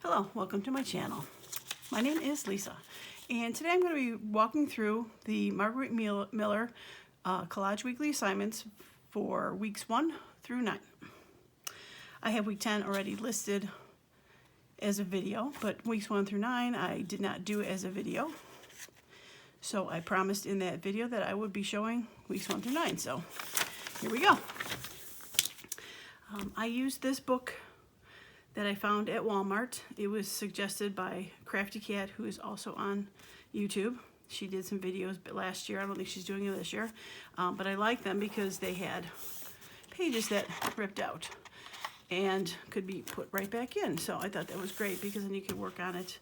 Hello, welcome to my channel. My name is Lisa, and today I'm going to be walking through the Margarete Miller Collage weekly assignments for weeks 1 through 9. I have week 10 already listed as a video, but weeks 1 through 9 I did not do as a video. So I promised in that video that I would be showing weeks 1 through 9, so here we go. I used this book that I found at Walmart. It was suggested by Crafty Cat, who is also on YouTube. She did some videos last year. I don't think she's doing it this year, but I like them because they had pages that ripped out and could be put right back in. So I thought that was great because then you could work on it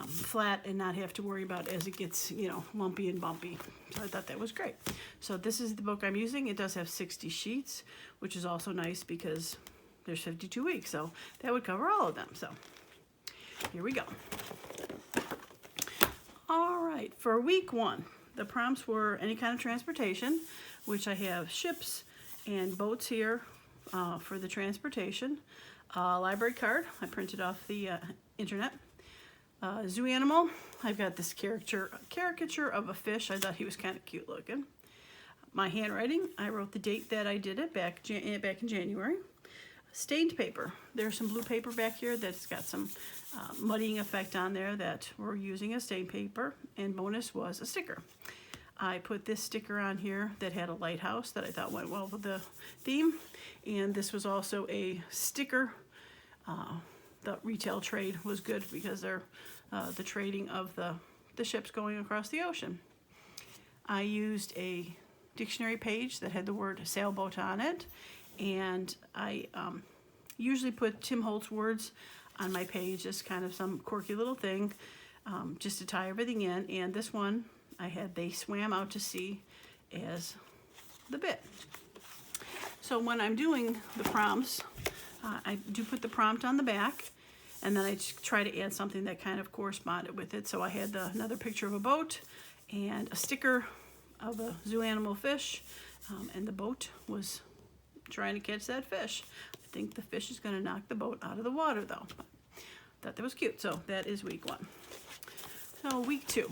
flat and not have to worry about as it gets, lumpy and bumpy. So I thought that was great. So this is the book I'm using. It does have 60 sheets, which is also nice because there's 52 weeks, so that would cover all of them. So here we go. All right, for week 1, the prompts were any kind of transportation, which I have ships and boats here for the transportation. Library card, I printed off the internet. Zoo animal, I've got this caricature of a fish. I thought he was kind of cute looking. My handwriting, I wrote the date that I did it back in January. Stained paper. There's some blue paper back here that's got some muddying effect on there that we're using as stained paper, and bonus was a sticker. I put this sticker on here that had a lighthouse that I thought went well with the theme, and this was also a sticker. The retail trade was good because they're the trading of the ships going across the ocean. I used a dictionary page that had the word sailboat on it, and I usually put Tim Holtz words on my page as kind of some quirky little thing, just to tie everything in. And this one I had they swam out to sea as the bit. So when I'm doing the prompts, I do put the prompt on the back, and then I just try to add something that kind of corresponded with it. So I had another picture of a boat and a sticker of a zoo animal fish, and the boat was trying to catch that fish. I think the fish is going to knock the boat out of the water though. Thought that was cute. So that is week 1. So week 2,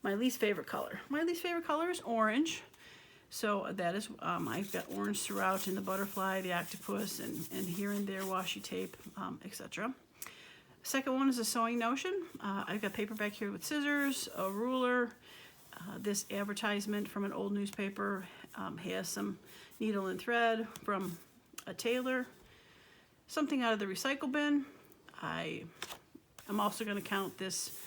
my least favorite color. My least favorite color is orange. So that is, I've got orange throughout in the butterfly, the octopus, and here and there washi tape, etc. Second one is a sewing notion. I've got paper back here with scissors, a ruler. This advertisement from an old newspaper has some needle and thread from a tailor, something out of the recycle bin. I'm also going to count this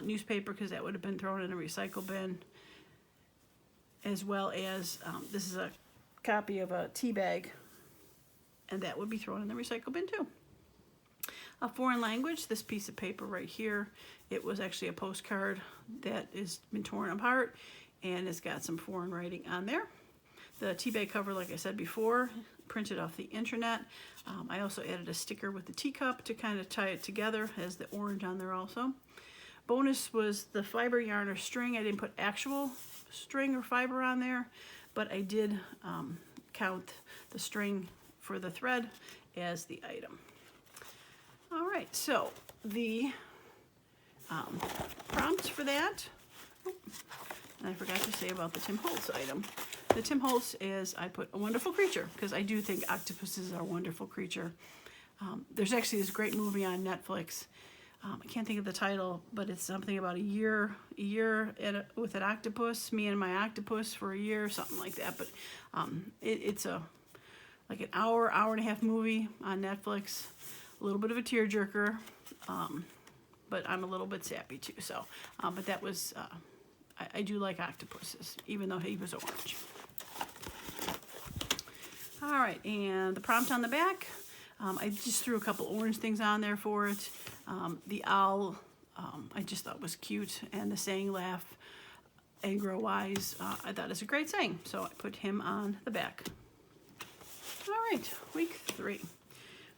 newspaper because that would have been thrown in a recycle bin, as well as this is a copy of a tea bag, and that would be thrown in the recycle bin too. A foreign language, this piece of paper right here, it was actually a postcard that has been torn apart, and it's got some foreign writing on there. The tea bag cover, like I said before, printed off the internet. I also added a sticker with the teacup to kind of tie it together, has the orange on there also. Bonus was the fiber yarn or string. I didn't put actual string or fiber on there, but I did count the string for the thread as the item. All right, so the prompts for that. And I forgot to say about the Tim Holtz item. The Tim Holtz is, I put a wonderful creature because I do think octopuses are a wonderful creature. There's actually this great movie on Netflix. I can't think of the title, but it's something about a year with an octopus, me and my octopus for a year, something like that. But it's like an hour and a half movie on Netflix. A little bit of a tearjerker, but I'm a little bit sappy too. So, but that was, I do like octopuses, even though he was orange. All right, and the prompt on the back, I just threw a couple orange things on there for it. The owl, I just thought was cute, and the saying "laugh and grow wise," I thought is a great saying, so I put him on the back. All right, week 3.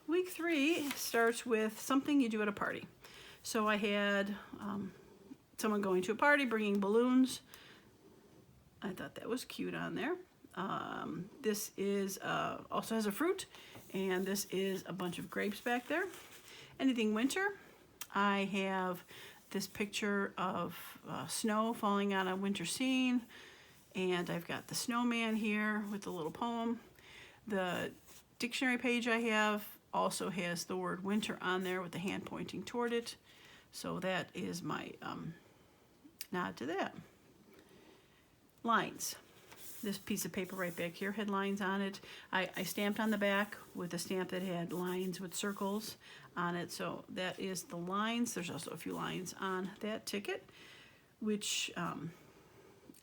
Week 3 starts with something you do at a party. So I had someone going to a party bringing balloons. I thought that was cute on there. This is also has a fruit, and this is a bunch of grapes back there. anything winter, I have this picture of snow falling on a winter scene, and I've got the snowman here with the little poem. The dictionary page I have also has the word winter on there with the hand pointing toward it. So that is my nod to that. Lines. This piece of paper right back here had lines on it. I stamped on the back with a stamp that had lines with circles on it. So that is the lines. There's also a few lines on that ticket, which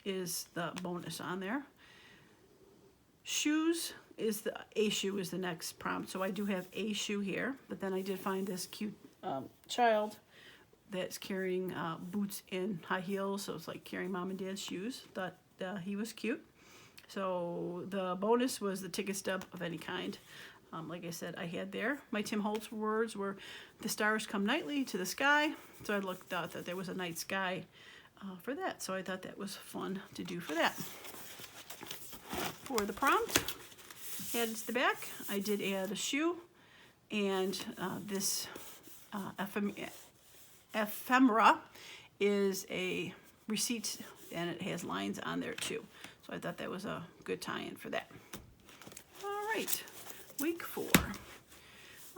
is the bonus on there. Shoes is a shoe is the next prompt. So I do have a shoe here, but then I did find this cute child that's carrying boots and high heels. So it's like carrying mom and dad's shoes. Thought he was cute. So the bonus was the ticket stub of any kind. Like I said, I had there. My Tim Holtz words were, "The stars come nightly to the sky." So I thought that there was a night sky for that. So I thought that was fun to do for that. For the prompt, added to the back, I did add a shoe and this ephemera is a receipt, and it has lines on there too. So I thought that was a good tie-in for that. All right, week 4.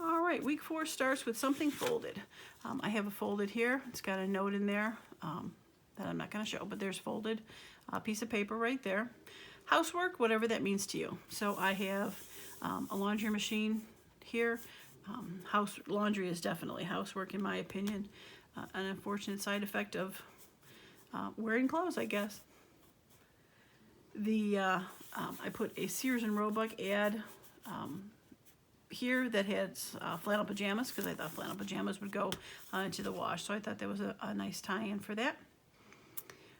All right, week 4 starts with something folded. I have a folded here. It's got a note in there that I'm not going to show, but there's folded piece of paper right there. Housework, whatever that means to you. So I have a laundry machine here. Laundry is definitely housework in my opinion. An unfortunate side effect of wearing clothes, I guess. I put a Sears and Roebuck ad here that had flannel pajamas, because I thought flannel pajamas would go into the wash. So I thought that was a nice tie-in for that.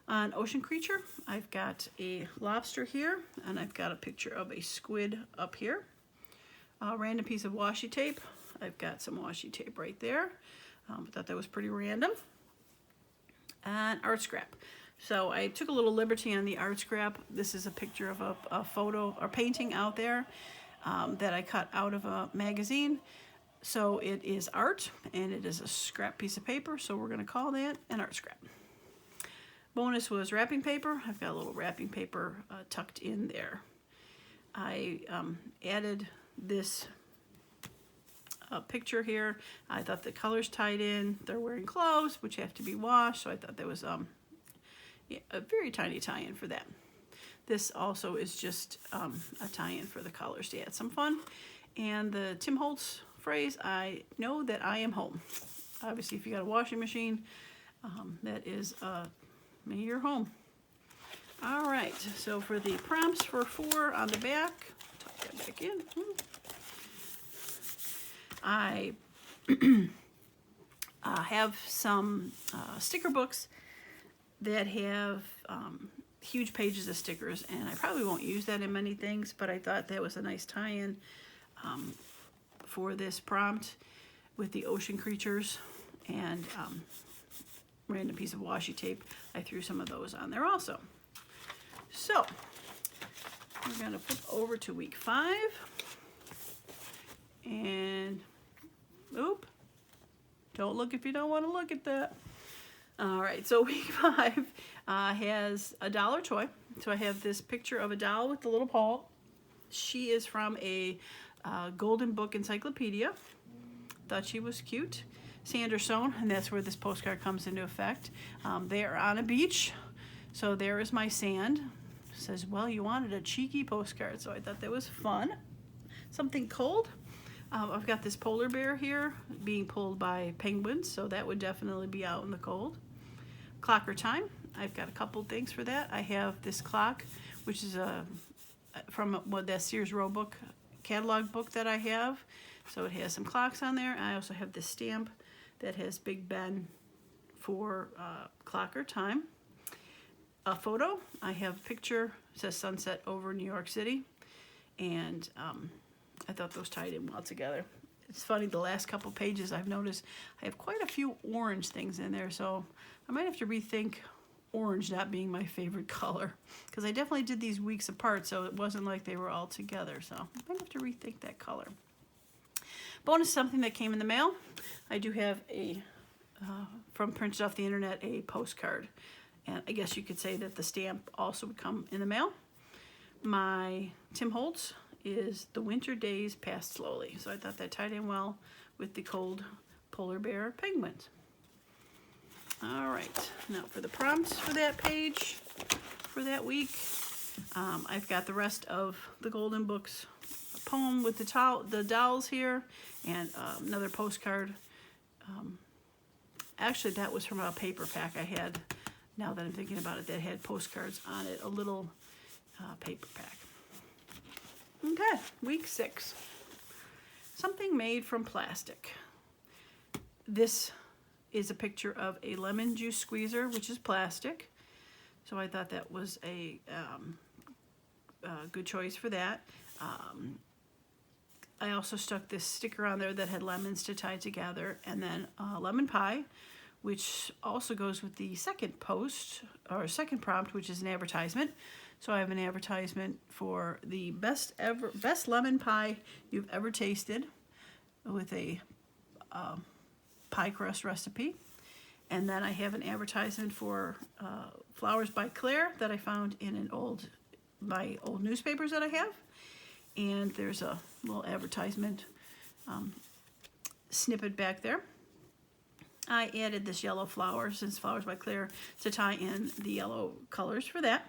On Ocean Creature, I've got a lobster here, and I've got a picture of a squid up here. A random piece of washi tape. I've got some washi tape right there. I thought that was pretty random. And art scrap. So I took a little liberty on the art scrap. This is a picture of a photo or painting out there that I cut out of a magazine. So it is art, and it is a scrap piece of paper, so we're going to call that an art scrap. Bonus was wrapping paper. I've got a little wrapping paper tucked in there. I added this picture here. I thought the colors tied in. They're wearing clothes, which have to be washed, so I thought that was a very tiny tie-in for that. This also is just a tie-in for the colors to add some fun. And the Tim Holtz phrase, "I know that I am home." Obviously, if you got a washing machine, that is maybe you're home. All right, so for the prompts for 4 on the back, tuck that back in. I have some sticker books that have huge pages of stickers, and I probably won't use that in many things, but I thought that was a nice tie-in for this prompt with the ocean creatures and random piece of washi tape. I threw some of those on there also. So we're going to flip over to week 5, and don't look if you don't want to look at that. All right, so week 5 has a dollar toy. So I have this picture of a doll with the little paw. She is from a Golden Book encyclopedia. Thought she was cute. Sanderson, and that's where this postcard comes into effect. They are on a beach, so there is my sand. It says, "Well, you wanted a cheeky postcard," so I thought that was fun. Something cold. I've got this polar bear here being pulled by penguins, so that would definitely be out in the cold. Clocker time. I've got a couple things for that. I have this clock, which is from that Sears Roebuck catalog book that I have. So it has some clocks on there. I also have this stamp that has Big Ben for clocker time. A photo. I have a picture. It says sunset over New York City. And I thought those tied in well together. It's funny, the last couple pages I've noticed I have quite a few orange things in there, so I might have to rethink orange not being my favorite color, because I definitely did these weeks apart, so it wasn't like they were all together, so I might have to rethink that color. Bonus, something that came in the mail. I do have a, from printed off the internet, a postcard. And I guess you could say that the stamp also would come in the mail. My Tim Holtz is The Winter Days Pass Slowly. So I thought that tied in well with the cold polar bear penguins. All right, now for the prompts for that page, for that week, I've got the rest of the Golden Books poem with the dolls here, and another postcard. Actually, that was from a paper pack I had, now that I'm thinking about it, that had postcards on it, a little paper pack. Okay, week 6. Something made from plastic. This is a picture of a lemon juice squeezer, which is plastic. So I thought that was a good choice for that. I also stuck this sticker on there that had lemons to tie together, and then lemon pie, which also goes with the second post, or second prompt, which is an advertisement. So I have an advertisement for the best lemon pie you've ever tasted, with a pie crust recipe. And then I have an advertisement for Flowers by Claire that I found in my old newspapers that I have. And there's a little advertisement snippet back there. I added this yellow flower, since Flowers by Claire, to tie in the yellow colors for that.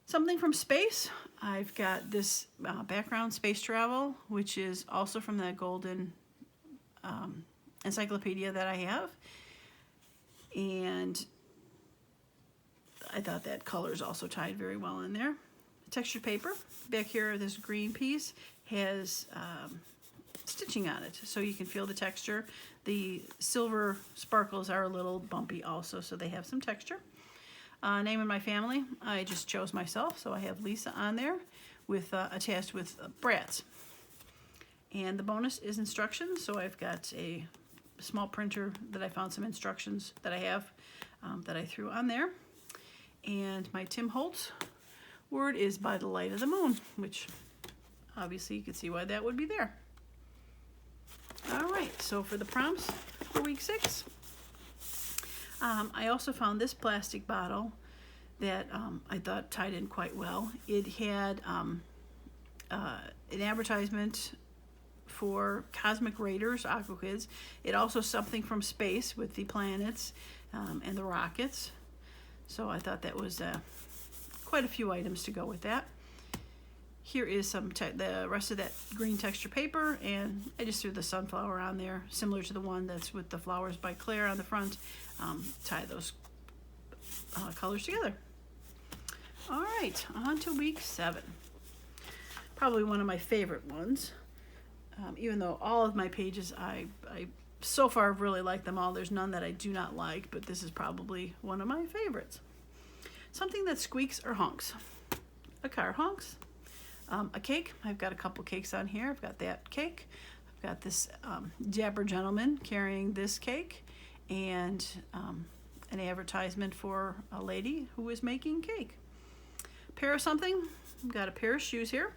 Something from space. I've got this background space travel, which is also from that golden encyclopedia that I have. And I thought that colors also tied very well in there. Textured paper. Back here, this green piece has stitching on it, so you can feel the texture. The silver sparkles are a little bumpy also, so they have some texture. Name of my family, I just chose myself, so I have Lisa on there, with attached with brats. And the bonus is instructions, so I've got a small printer that I found some instructions that I have that I threw on there. And my Tim Holtz word is By the Light of the Moon, which obviously you can see why that would be there. All right, so for the prompts for week 6, I also found this plastic bottle that I thought tied in quite well. It had an advertisement for Cosmic Raiders, Aqua Kids. It also something from space with the planets and the rockets. So I thought that was quite a few items to go with that. Here is the rest of that green texture paper, and I just threw the sunflower on there, similar to the one that's with the Flowers by Claire on the front. Tie those colors together. All right, on to week 7. Probably one of my favorite ones. Even though all of my pages, I so far really like them all. There's none that I do not like, but this is probably one of my favorites. Something that squeaks or honks. A car honks. A cake. I've got a couple cakes on here. I've got that cake. I've got this dapper gentleman carrying this cake, and an advertisement for a lady who is making cake. Pair of something. I've got a pair of shoes here.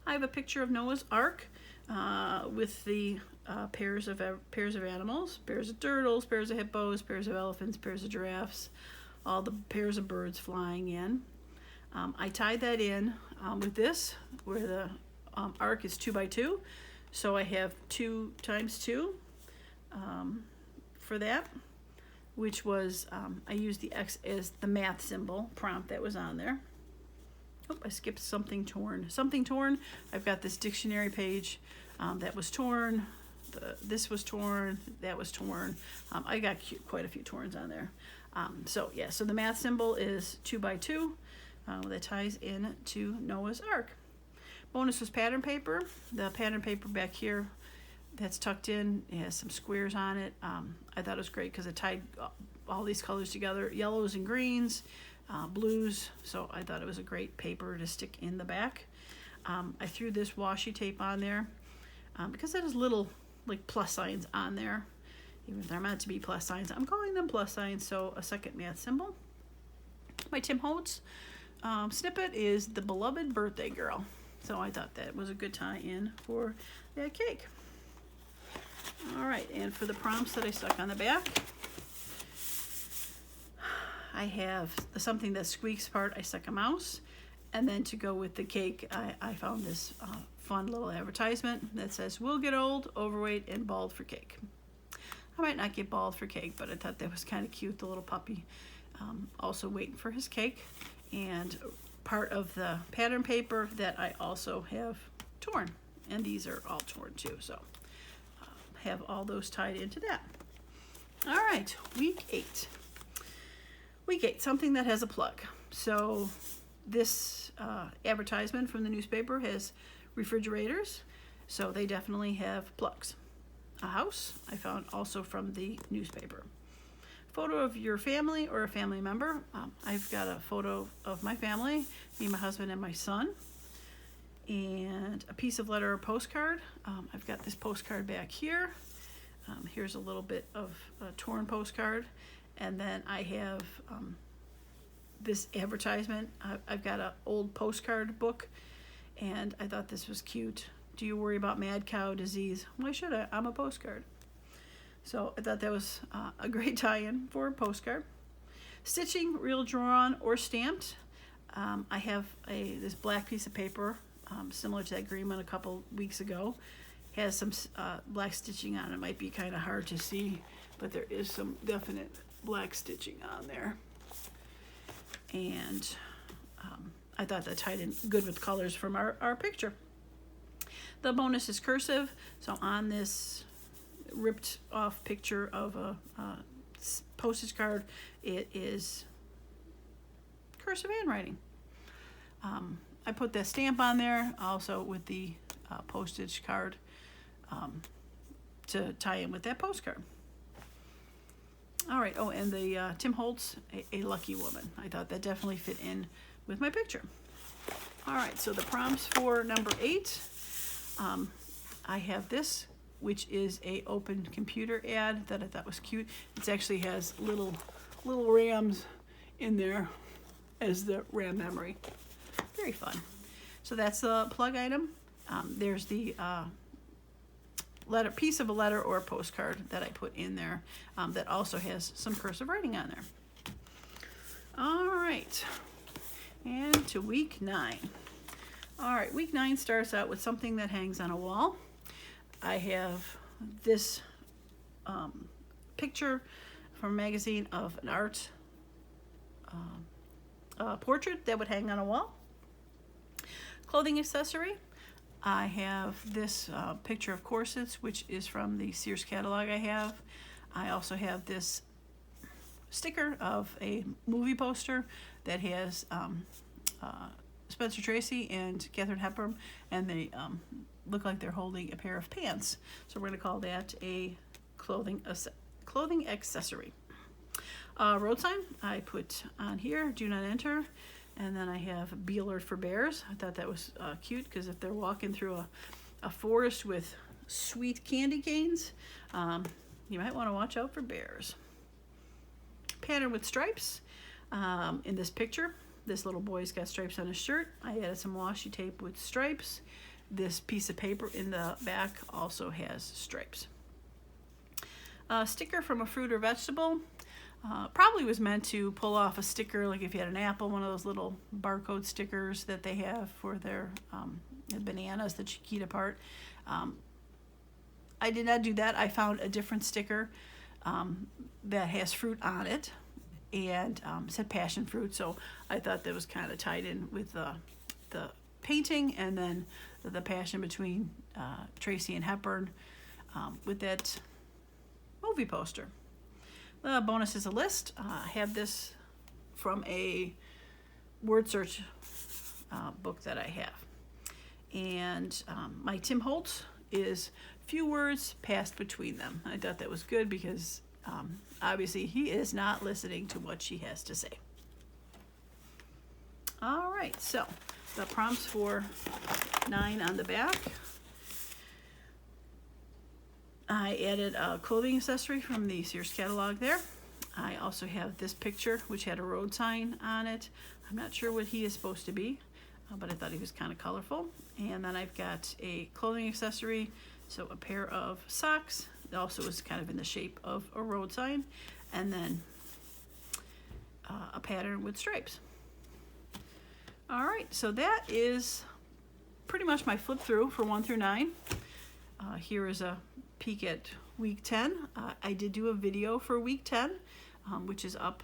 I have a picture of Noah's Ark with the pairs of animals, pairs of turtles, pairs of hippos, pairs of elephants, pairs of giraffes, all the pairs of birds flying in. I tied that in with this, where the arc is 2 by 2, so I have 2 times 2 for that, which was I used the X as the math symbol prompt that was on there. Oh, I skipped something torn. Something torn. I've got this dictionary page that was torn. This was torn. That was torn. I got quite a few torns on there. So the math symbol is 2 by 2. That ties in to Noah's Ark. Bonus was pattern paper. The pattern paper back here that's tucked in, it has some squares on it. I thought it was great because it tied all these colors together, yellows and greens, blues, so I thought it was a great paper to stick in the back. I threw this washi tape on there because it has little like plus signs on there. Even if they're meant to be plus signs, I'm calling them plus signs, so a second math symbol. My Tim Holtz snippet is The Beloved Birthday Girl. So I thought that was a good tie-in for that cake. All right, and for the prompts that I stuck on the back, I have something that squeaks part. I stuck a mouse, and then to go with the cake, I found this fun little advertisement that says, "We'll get old, overweight, and bald for cake." I might not get bald for cake, but I thought that was kind of cute, the little puppy also waiting for his cake. And part of the pattern paper that I also have torn, and these are all torn too, so have all those tied into that. All right, week 8. Week 8, something that has a plug. So this advertisement from the newspaper has refrigerators, so they definitely have plugs. A house I found also from the newspaper. Photo of your family or a family member. I've got a photo of my family, me, my husband, and my son. And a piece of letter or postcard. I've got this postcard back here. Here's a little bit of a torn postcard. And then I have this advertisement. I've got an old postcard book, and I thought this was cute. Do you worry about mad cow disease? Why should I? I'm a postcard. So I thought that was a great tie-in for a postcard. Stitching, real drawn or stamped. I have this black piece of paper, similar to that green one a couple weeks ago. Has some black stitching on it. It might be kind of hard to see, but there is some definite black stitching on there. And I thought that tied in good with colors from our picture. The bonus is cursive, so on this ripped off picture of a postage card, it is cursive handwriting. I put that stamp on there also with the postage card to tie in with that postcard. All right, oh, and the Tim Holtz, a lucky woman. I thought that definitely fit in with my picture. All right, so the prompts for number 8, I have this, which is a open computer ad that I thought was cute. It actually has little RAMs in there as the RAM memory. Very fun. So that's the plug item. There's the piece of a letter or a postcard that I put in there that also has some cursive writing on there. All right, and to week 9. All right, week 9 starts out with something that hangs on a wall. I have this picture from a magazine of an art portrait that would hang on a wall. Clothing accessory. I have this picture of corsets, which is from the Sears catalog I have. I also have this sticker of a movie poster that has Spencer Tracy and Katharine Hepburn, and they look like they're holding a pair of pants. So we're going to call that a clothing accessory. Road sign I put on here, do not enter. And then I have Be Alert for Bears. I thought that was cute because if they're walking through a forest with sweet candy canes, you might want to watch out for bears. Pattern with stripes. In this picture, this little boy's got stripes on his shirt. I added some washi tape with stripes. This piece of paper in the back also has stripes. Sticker from a fruit or vegetable. Probably was meant to pull off a sticker, like if you had an apple, one of those little barcode stickers that they have for their bananas that you eat apart. I did not do that. I found a different sticker that has fruit on it and said passion fruit, so I thought that was kind of tied in with the painting and then the passion between Tracy and Hepburn with that movie poster. The bonus is a list. I have this from a word search book that I have. And my Tim Holtz is few words passed between them. I thought that was good because obviously he is not listening to what she has to say. All right, so the prompts for 9 on the back. I added a clothing accessory from the Sears catalog there. I also have this picture, which had a road sign on it. I'm not sure what he is supposed to be. but I thought he was kind of colorful. And then I've got a clothing accessory, so a pair of socks. It also is kind of in the shape of a road sign, and then a pattern with stripes. All right, so that is pretty much my flip through for 1 through 9. Here is a peek at week 10. I did do a video for week 10, which is up,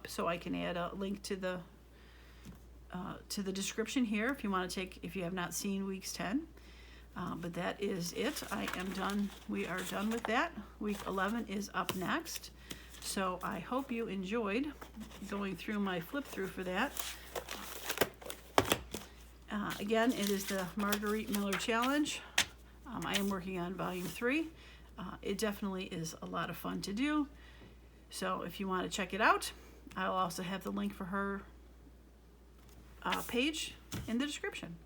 so I can add a link to the description here if you want to if you have not seen weeks 10. But that is it. I am done. We are done with that. Week 11 is up next. So I hope you enjoyed going through my flip through for that. Again, it is the Margarete Miller Challenge. I am working on volume 3. It definitely is a lot of fun to do. So if you want to check it out, I'll also have the link for her page in the description.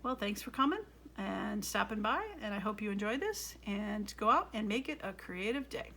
Well, thanks for coming and stopping by, and I hope you enjoyed this, and go out and make it a creative day.